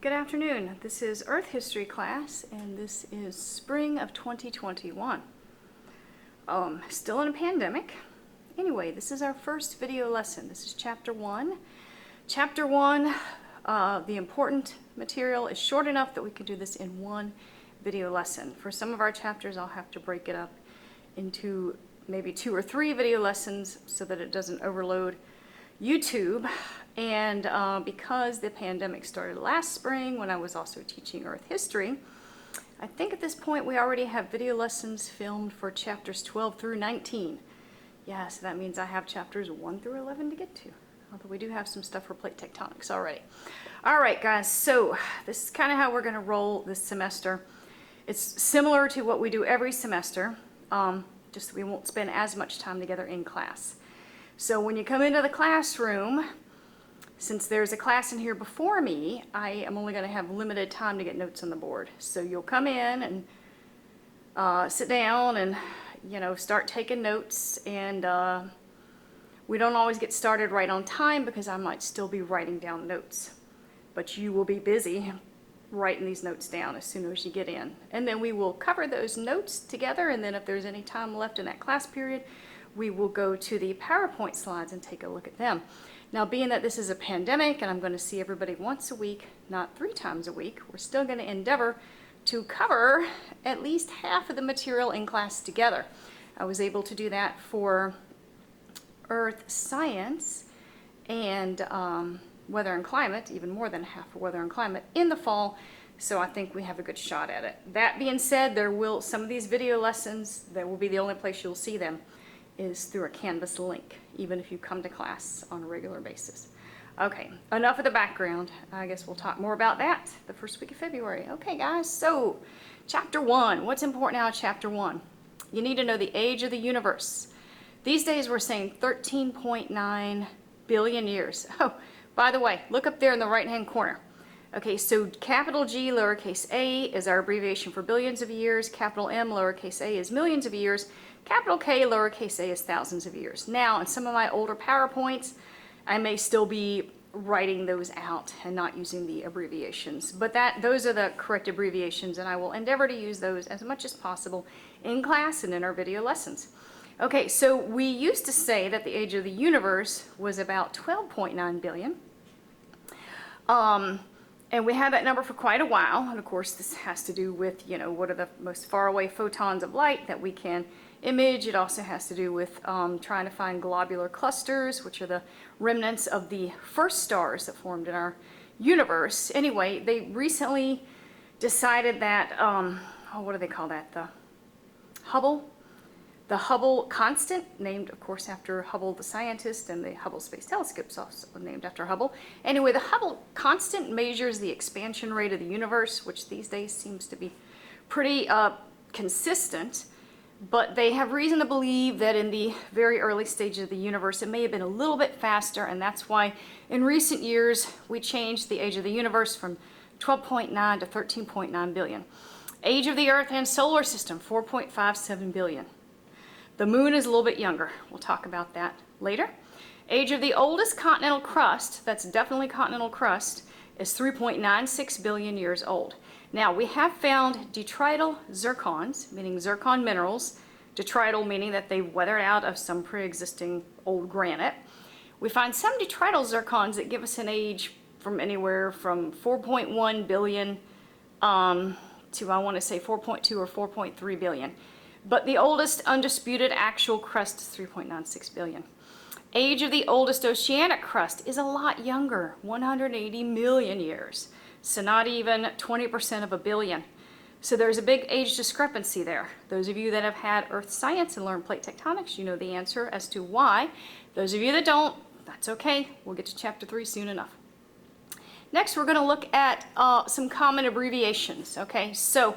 Good afternoon. This is Earth History class, and this is spring of 2021. Still in a pandemic. Anyway, this is our first video lesson. This is Chapter 1. Chapter 1, the important material is short enough that we can do this in one video lesson. For some of our chapters, I'll have to break it up into maybe 2 or 3 video lessons so that it doesn't overload YouTube. And because the pandemic started last spring when I was also teaching Earth History, I think at this point we already have video lessons filmed for chapters 12 through 19. Yeah, so that means I have chapters 1 through 11 to get to. Although we do have some stuff for plate tectonics already. All right, guys, so this is kind of how we're going to roll this semester. It's similar to what we do every semester, just we won't spend as much time together in class. So when you come into the classroom, since there's a class in here before me, I am only going to have limited time to get notes on the board. So you'll come in and sit down and, start taking notes. And we don't always get started right on time because I might still be writing down notes. But you will be busy writing these notes down as soon as you get in. And then we will cover those notes together. And then if there's any time left in that class period, we will go to the PowerPoint slides and take a look at them. Now, being that this is a pandemic and I'm going to see everybody once a week, not 3 times a week, we're still going to endeavor to cover at least half of the material in class together. I was able to do that for Earth Science and Weather and Climate, even more than half of Weather and Climate in the fall, so I think we have a good shot at it. That being said, some of these video lessons, that will be the only place you'll see them, is through a Canvas link, even if you come to class on a regular basis. Okay, enough of the background. I guess we'll talk more about that the first week of February. Okay, guys, so Chapter 1. What's important now in Chapter 1? You need to know the age of the universe. These days we're saying 13.9 billion years. Oh, by the way, look up there in the right-hand corner. Okay, so capital G, lowercase a, is our abbreviation for billions of years. Capital M, lowercase a, is millions of years. Capital K, lowercase a, is thousands of years. Now, in some of my older PowerPoints, I may still be writing those out and not using the abbreviations. But those are the correct abbreviations, and I will endeavor to use those as much as possible in class and in our video lessons. Okay, so we used to say that the age of the universe was about 12.9 billion. And we had that number for quite a while. And of course, this has to do with, what are the most faraway photons of light that we can image. It also has to do with trying to find globular clusters, which are the remnants of the first stars that formed in our universe. Anyway, they recently decided that, what do they call that? The Hubble constant, named, of course, after Hubble the scientist, and the Hubble Space Telescope is also named after Hubble. Anyway, the Hubble constant measures the expansion rate of the universe, which these days seems to be pretty consistent. But they have reason to believe that in the very early stages of the universe, it may have been a little bit faster, and that's why in recent years we changed the age of the universe from 12.9 to 13.9 billion. Age of the Earth and solar system, 4.57 billion. The moon is a little bit younger. We'll talk about that later. Age of the oldest continental crust, that's definitely continental crust, is 3.96 billion years old. Now, we have found detrital zircons, meaning zircon minerals, detrital meaning that they weathered out of some pre-existing old granite. We find some detrital zircons that give us an age from anywhere from 4.1 billion to, I want to say, 4.2 or 4.3 billion. But the oldest undisputed actual crust is 3.96 billion. Age of the oldest oceanic crust is a lot younger, 180 million years. So not even 20% of a billion. So there's a big age discrepancy there. Those of you that have had earth science and learned plate tectonics, you know the answer as to why. Those of you that don't, that's okay. We'll get to Chapter 3 soon enough. Next, we're going to look at some common abbreviations. Okay, so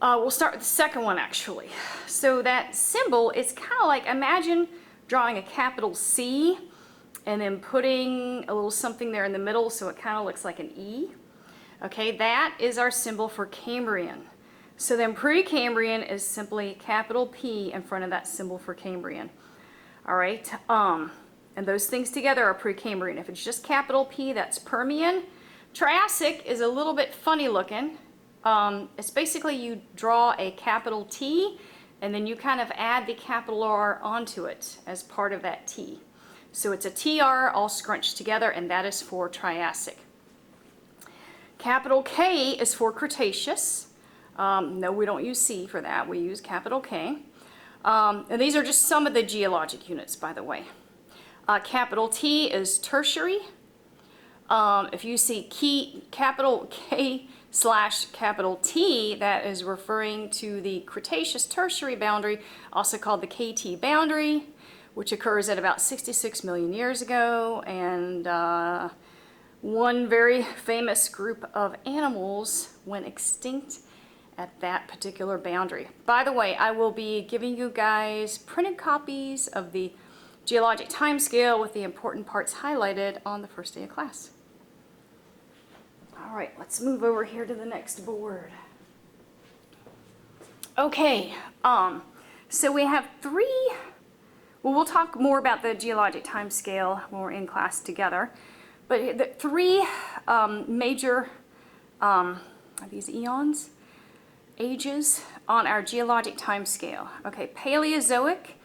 we'll start with the second one, actually. So that symbol is kind of like, imagine drawing a capital C and then putting a little something there in the middle so it kind of looks like an E. Okay, that is our symbol for Cambrian. So then Precambrian is simply capital P in front of that symbol for Cambrian. All right, and those things together are Precambrian. If it's just capital P, that's Permian. Triassic is a little bit funny looking. It's basically you draw a capital T and then you kind of add the capital R onto it as part of that T. So it's a TR all scrunched together, and that is for Triassic. Capital K is for Cretaceous. No, we don't use C for that. We use capital K. And these are just some of the geologic units, by the way. Capital T is Tertiary. If you see capital K / capital T, that is referring to the Cretaceous Tertiary boundary, also called the KT boundary, which occurs at about 66 million years ago, and one very famous group of animals went extinct at that particular boundary. By the way, I will be giving you guys printed copies of the geologic timescale with the important parts highlighted on the first day of class. All right, let's move over here to the next board. Okay, so we have we'll talk more about the geologic timescale when we're in class together, but the three major, are these eons? Ages on our geologic timescale. Okay, Paleozoic,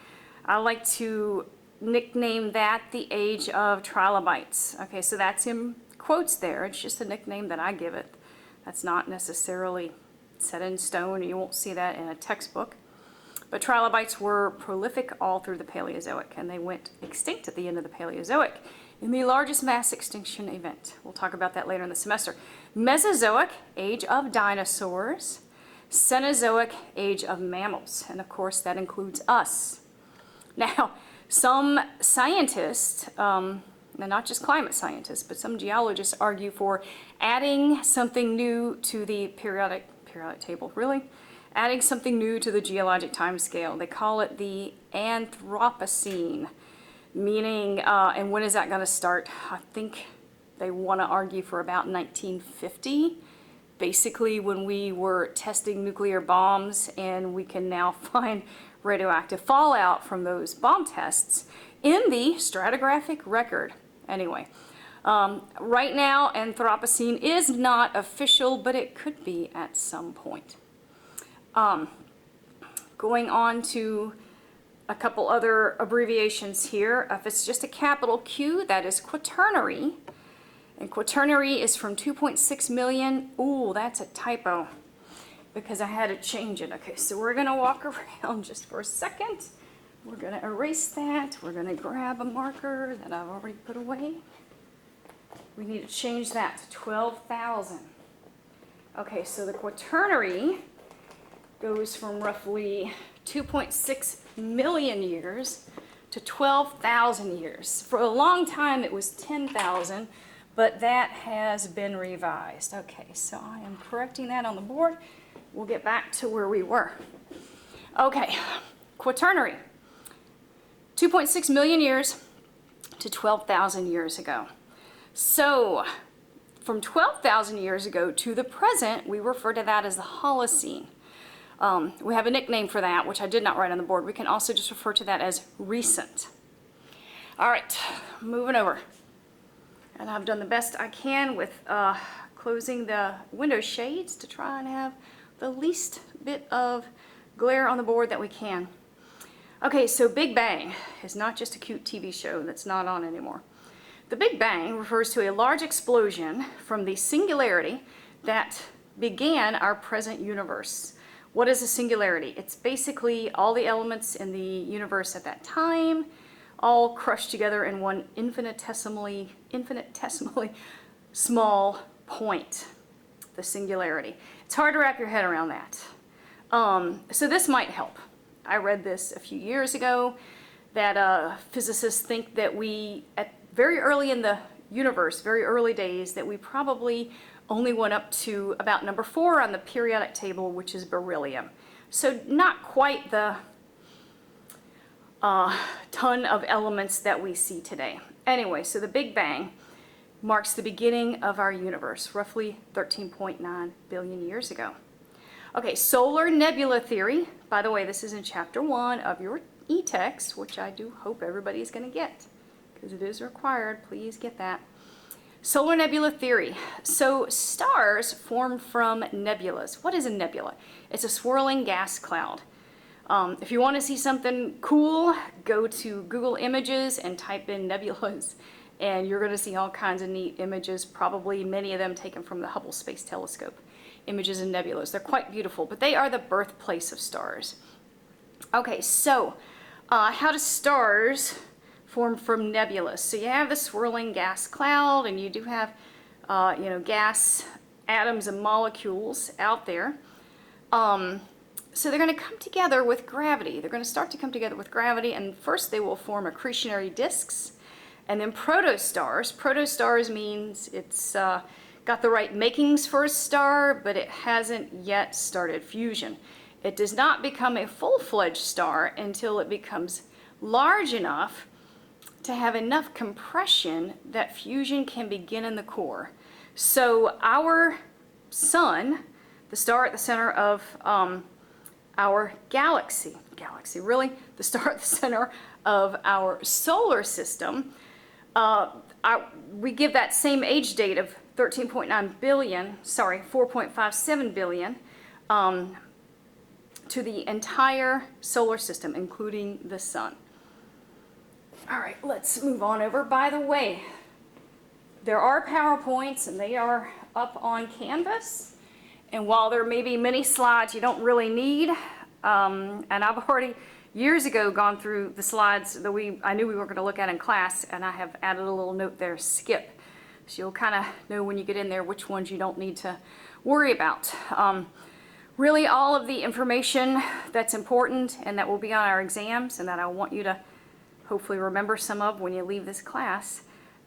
I like to nickname that the age of trilobites. Okay, so that's in quotes there. It's just a nickname that I give it. That's not necessarily set in stone. You won't see that in a textbook. But trilobites were prolific all through the Paleozoic, and they went extinct at the end of the Paleozoic in the largest mass extinction event. We'll talk about that later in the semester. Mesozoic, age of dinosaurs. Cenozoic, age of mammals. And of course, that includes us. Now, some scientists, not just climate scientists, but some geologists argue for adding something new to the periodic table, really? Adding something new to the geologic timescale. They call it the Anthropocene, meaning, and when is that going to start? I think they want to argue for about 1950, basically when we were testing nuclear bombs, and we can now find radioactive fallout from those bomb tests in the stratigraphic record. Anyway, right now Anthropocene is not official, but it could be at some point. Going on to a couple other abbreviations here. If it's just a capital Q, that is Quaternary. And Quaternary is from 2.6 million. Ooh, that's a typo because I had to change it. Okay, so we're going to walk around just for a second. We're going to erase that. We're going to grab a marker that I've already put away. We need to change that to 12,000. Okay, so the Quaternary goes from roughly 2.6 million years to 12,000 years. For a long time it was 10,000, but that has been revised. Okay, so I am correcting that on the board. We'll get back to where we were. Okay, Quaternary, 2.6 million years to 12,000 years ago. So from 12,000 years ago to the present, we refer to that as the Holocene. We have a nickname for that, which I did not write on the board. We can also just refer to that as recent. All right, moving over. And I've done the best I can with closing the window shades to try and have the least bit of glare on the board that we can. Okay, so Big Bang is not just a cute TV show that's not on anymore. The Big Bang refers to a large explosion from the singularity that began our present universe. What is a singularity? It's basically all the elements in the universe at that time, all crushed together in one infinitesimally small point, the singularity. It's hard to wrap your head around that. So this might help. I read this a few years ago, that physicists think that we, at very early in the universe, very early days, that we probably only went up to about number 4 on the periodic table, which is beryllium. So not quite the ton of elements that we see today. Anyway, so the Big Bang marks the beginning of our universe, roughly 13.9 billion years ago. Okay, solar nebula theory. By the way, this is in chapter 1 of your e-text, which I do hope everybody's going to get, because it is required. Please get that. Solar nebula theory. So stars form from nebulas. What is a nebula? It's a swirling gas cloud. If you want to see something cool, go to Google Images and type in nebulas, and you're going to see all kinds of neat images, probably many of them taken from the Hubble Space Telescope. Images and nebulas. They're quite beautiful, but they are the birthplace of stars. Okay, so how do stars form from nebulas? So you have the swirling gas cloud, and you do have, gas atoms and molecules out there. So they're going to come together with gravity. They're going to start to come together with gravity, and first they will form accretionary disks, and then protostars. Protostars means it's got the right makings for a star, but it hasn't yet started fusion. It does not become a full-fledged star until it becomes large enough to have enough compression that fusion can begin in the core. So our sun, the star at the center of our galaxy, really, the star at the center of our solar system, we give that same age date of 4.57 billion to the entire solar system, including the sun. All right, let's move on over. By the way, there are PowerPoints, and they are up on Canvas. And while there may be many slides you don't really need, and I've already years ago gone through the slides that I knew we were going to look at in class, and I have added a little note there, skip. So you'll kind of know when you get in there which ones you don't need to worry about. Really all of the information that's important and that will be on our exams and that I want you to hopefully remember some of when you leave this class,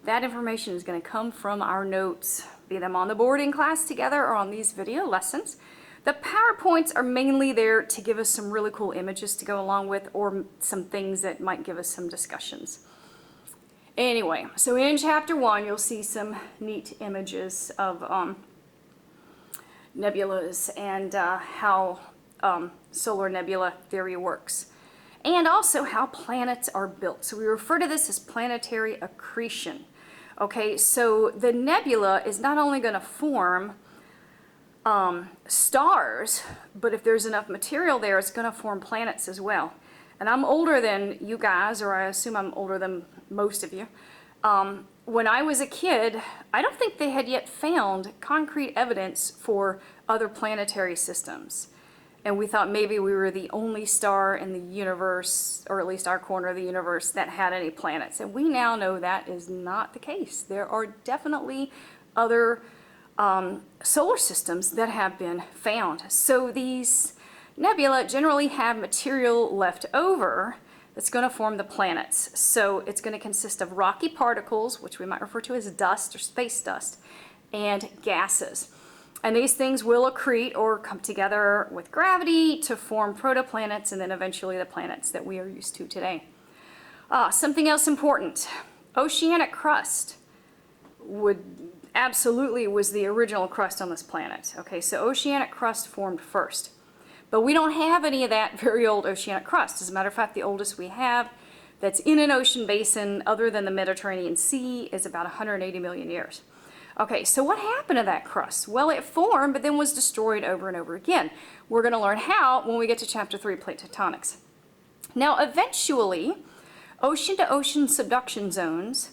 that information is going to come from our notes, be them on the board in class together or on these video lessons. The PowerPoints are mainly there to give us some really cool images to go along with, or some things that might give us some discussions. Anyway, so in chapter 1 you'll see some neat images of nebulas and how solar nebula theory works, and also how planets are built. So we refer to this as planetary accretion. Okay, so the nebula is not only going to form stars, but if there's enough material there, it's going to form planets as well. And I'm older than you guys, or I assume I'm older than most of you. When I was a kid, I don't think they had yet found concrete evidence for other planetary systems. And we thought maybe we were the only star in the universe, or at least our corner of the universe, that had any planets. And we now know that is not the case. There are definitely other solar systems that have been found. So these nebula generally have material left over that's going to form the planets. So it's going to consist of rocky particles, which we might refer to as dust or space dust, and gases. And these things will accrete or come together with gravity to form protoplanets, and then eventually the planets that we are used to today. Something else important, oceanic crust absolutely was the original crust on this planet. Okay, so oceanic crust formed first. But we don't have any of that very old oceanic crust. As a matter of fact, the oldest we have that's in an ocean basin other than the Mediterranean Sea is about 180 million years. Okay, so what happened to that crust? Well, it formed, but then was destroyed over and over again. We're going to learn how when we get to chapter 3, plate tectonics. Now, eventually, ocean-to-ocean subduction zones,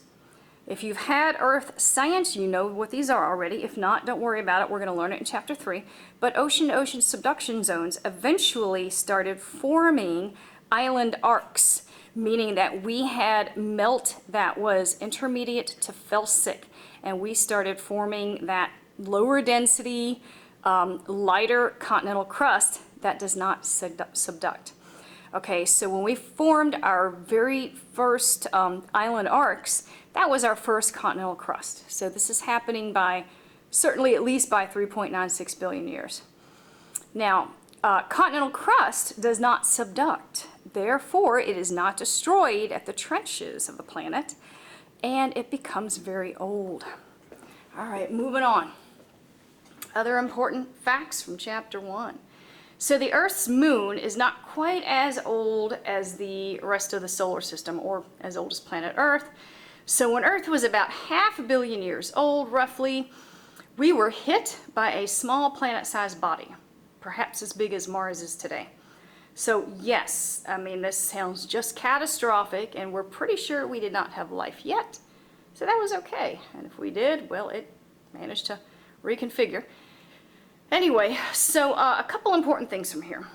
if you've had Earth science, you know what these are already. If not, don't worry about it. We're going to learn it in chapter 3. But ocean-to-ocean subduction zones eventually started forming island arcs, meaning that we had melt that was intermediate to felsic, and we started forming that lower density, lighter continental crust that does not subduct. Okay, so when we formed our very first island arcs, that was our first continental crust. So this is happening by, certainly at least by 3.96 billion years. Now, continental crust does not subduct. Therefore, it is not destroyed at the trenches of the planet, and it becomes very old. All right, moving on. Other important facts from chapter 1. So the Earth's moon is not quite as old as the rest of the solar system, or as old as planet Earth. So when Earth was about 500 million years old, roughly, we were hit by a small planet-sized body, perhaps as big as Mars is today. So yes, I mean, this sounds just catastrophic, and we're pretty sure we did not have life yet. So that was okay. And if we did, well, it managed to reconfigure. Anyway, so a couple important things from here.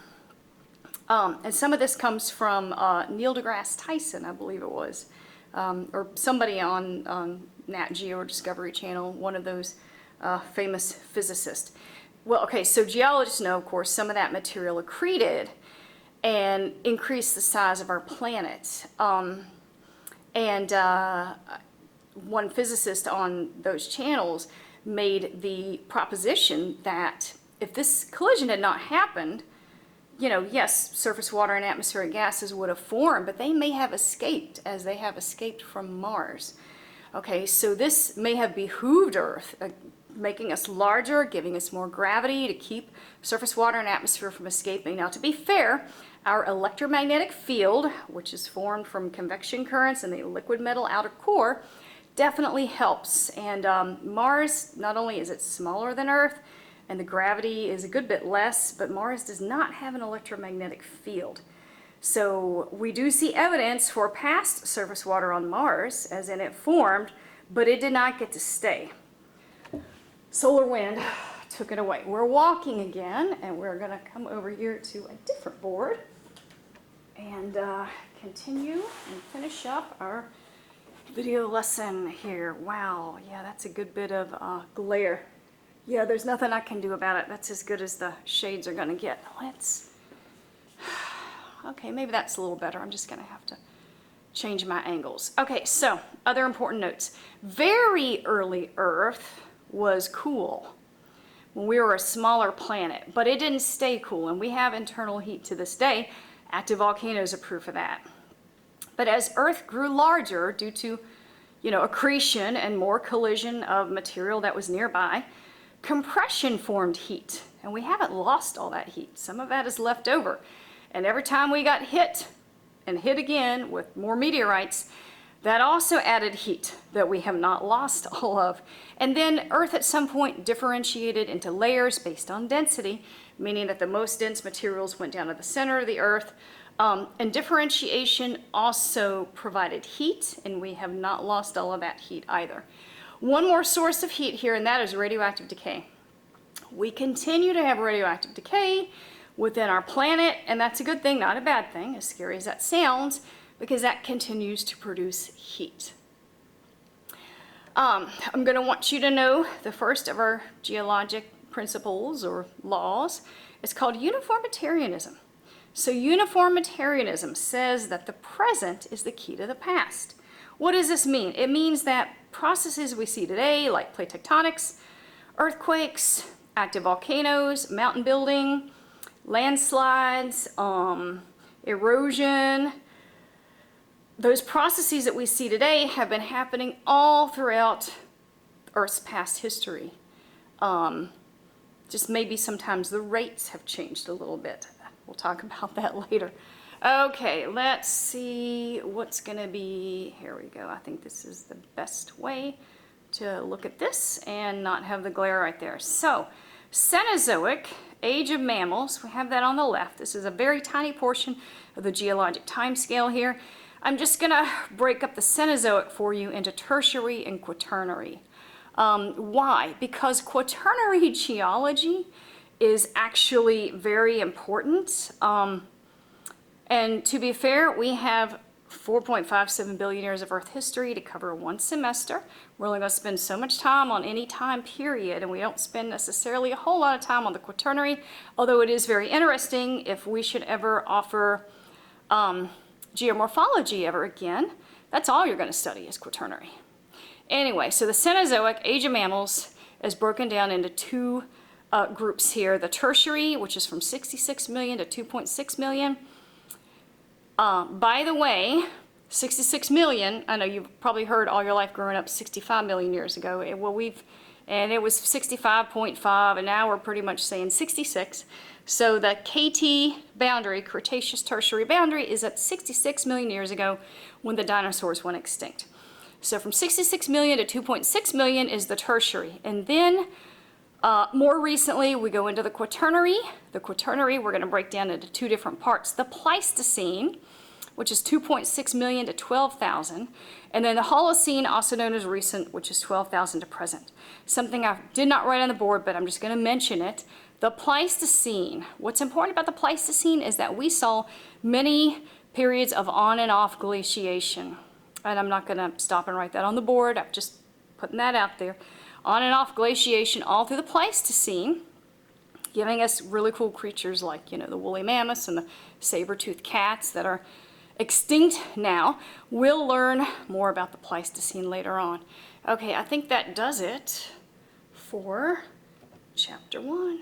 And some of this comes from Neil deGrasse Tyson, I believe it was, or somebody on Nat Geo or Discovery Channel, one of those famous physicists. Well, okay, so geologists know, of course, some of that material accreted and increased the size of our planet. One physicist on those channels made the proposition that if this collision had not happened, you know, yes, surface water and atmospheric gases would have formed, but they may have escaped as they have escaped from Mars. Okay, so this may have behooved Earth, making us larger, giving us more gravity to keep surface water and atmosphere from escaping. Now, to be fair, our electromagnetic field, which is formed from convection currents and the liquid metal outer core, definitely helps. And Mars, not only is it smaller than Earth, and the gravity is a good bit less, but Mars does not have an electromagnetic field. So we do see evidence for past surface water on Mars, as in it formed, but it did not get to stay. Solar wind took it away. We're walking again, and we're going to come over here to a different board and continue and finish up our video lesson here. Wow, yeah, that's a good bit of glare. Yeah, there's nothing I can do about it. That's as good as the shades are going to get. Okay, maybe that's a little better. I'm just going to have to change my angles. Okay, so other important notes. Very early Earth was cool when we were a smaller planet, but it didn't stay cool, and we have internal heat to this day. Active volcanoes are proof of that. But as Earth grew larger due to, you know, accretion and more collision of material that was nearby, compression formed heat, and we haven't lost all that heat. Some of that is left over. And every time we got hit and hit again with more meteorites, that also added heat that we have not lost all of. And then Earth at some point differentiated into layers based on density, meaning that the most dense materials went down to the center of the Earth. And differentiation also provided heat, and we have not lost all of that heat either. One more source of heat here, and that is radioactive decay. We continue to have radioactive decay within our planet, and that's a good thing, not a bad thing, as scary as that sounds, because that continues to produce heat. I'm going to want you to know the first of our geologic principles or laws. It's called uniformitarianism. So uniformitarianism says that the present is the key to the past. What does this mean? It means that processes we see today, like plate tectonics, earthquakes, active volcanoes, mountain building, landslides, erosion, those processes that we see today have been happening all throughout Earth's past history. Just maybe sometimes the rates have changed a little bit. We'll talk about that later. Okay, let's see what's going to be. Here we go. I think this is the best way to look at this and not have the glare right there. So, Cenozoic, age of mammals, we have that on the left. This is a very tiny portion of the geologic time scale here. I'm just going to break up the Cenozoic for you into tertiary and quaternary. Why? Because quaternary geology is actually very important. And to be fair, we have 4.57 billion years of Earth history to cover one semester. We're only going to spend so much time on any time period, and we don't spend necessarily a whole lot of time on the quaternary, although it is very interesting if we should ever offer geomorphology ever again. That's all you're going to study is quaternary. Anyway, so the Cenozoic, age of mammals, is broken down into two groups here. The tertiary, which is from 66 million to 2.6 million. By the way, 66 million, I know you've probably heard all your life growing up 65 million years ago. It was 65.5, and now we're pretty much saying 66. So the KT boundary, Cretaceous Tertiary boundary, is at 66 million years ago when the dinosaurs went extinct. So from 66 million to 2.6 million is the tertiary. And then more recently, we go into the Quaternary. The Quaternary, we're going to break down into two different parts. The Pleistocene, which is 2.6 million to 12,000. And then the Holocene, also known as recent, which is 12,000 to present. Something I did not write on the board, but I'm just going to mention it. The Pleistocene. What's important about the Pleistocene is that we saw many periods of on and off glaciation. And I'm not going to stop and write that on the board. I'm just putting that out there. On and off glaciation all through the Pleistocene, giving us really cool creatures like, you know, the woolly mammoths and the saber-toothed cats that are extinct now. We'll learn more about the Pleistocene later on. Okay, I think that does it for Chapter 1.